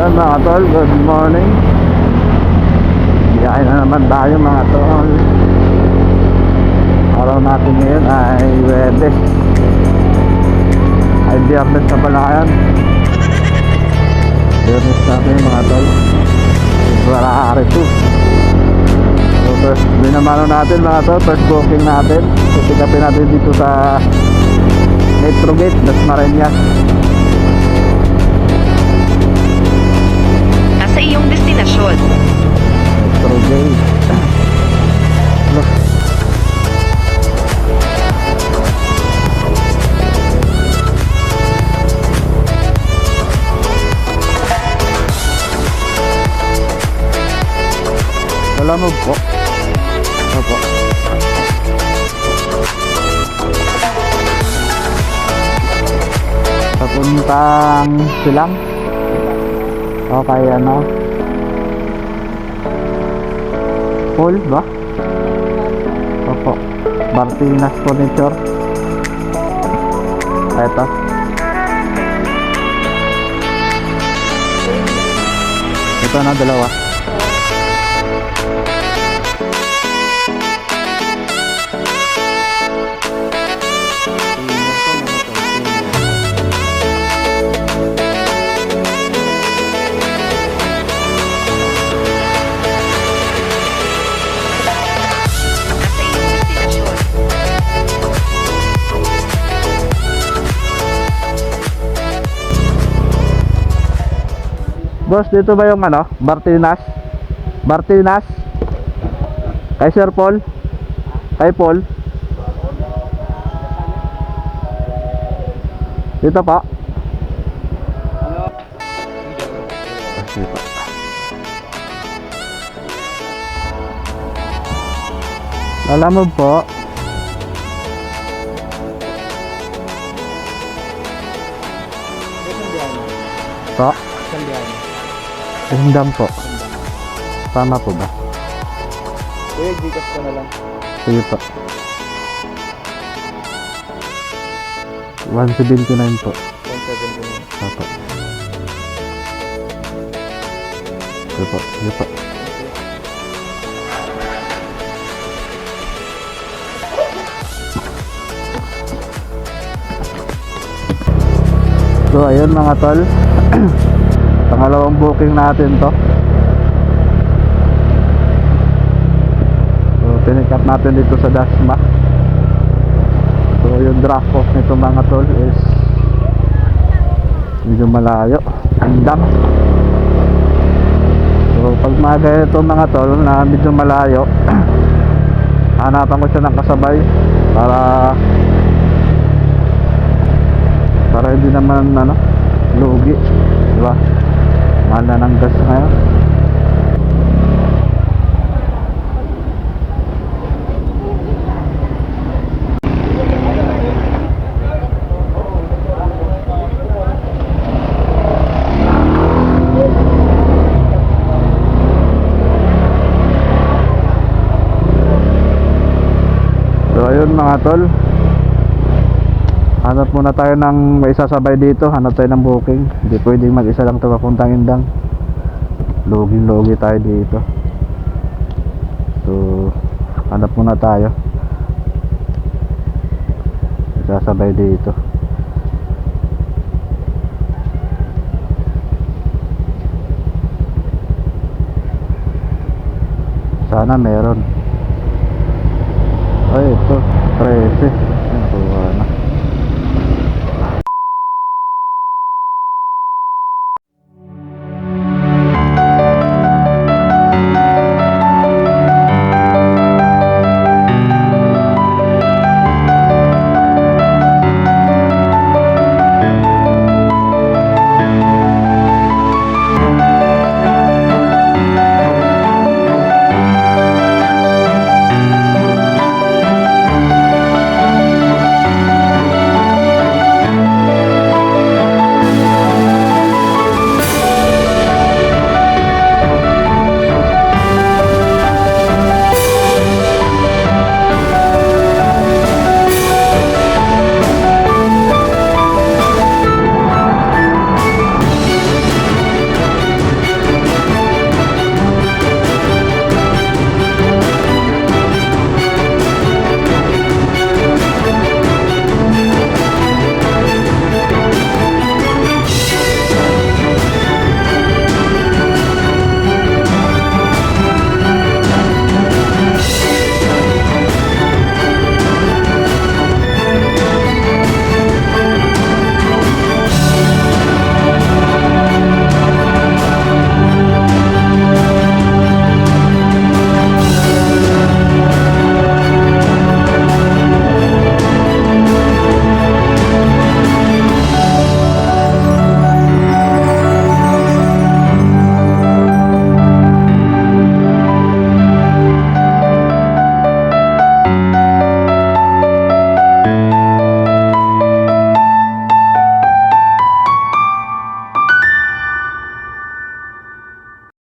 Ayan mga tol, good morning. Biyahe na naman tayo mga tol. Araw natin ngayon ay Webes. Ay Biyernes na pala ngayon. Biyernes natin mga tol. Ferrari 2. So first binamano natin mga tol, first booking natin. Pick-upin natin dito sa Metro Gate, Dasmariñas. Nasa iyong destinasyon. Metro Gate. Look. Malamog po. Opo. Papuntang Silang. Okay, ano? Paul ba? Opo. Martinez Furniture. Eto. Ito na, dalawa. Boss, dito ba yung ano? Martinez? Martinez? Kay Sir Paul? Kay Paul? Dito pa? Dito. Alam mo po. Po? Isang po. Tama po ba? Kuya, Gcash ko na lang. Sige po. 179 po. 179. Opo. Sige po. Sige po. So ayun mga tol. Pangalawang booking natin to. So pinick up natin dito sa Dasma. So yung drop off nito mga tol is medyo malayo, Andam. So pag mga ganito mga tol na medyo malayo, hanapan ko siya ng kasabay para hindi naman ano, lugi, diba? Mahal na ng gas ngayon. So ayun mga tol, hanap muna tayo ng may sasabay dito. Hanap tayo ng booking. Hindi pwedeng mag-isa lang ito papuntang Indang. Logi tayo dito. So hanap muna tayo sasabay dito. Sana meron. Ay ito 13. Ayan,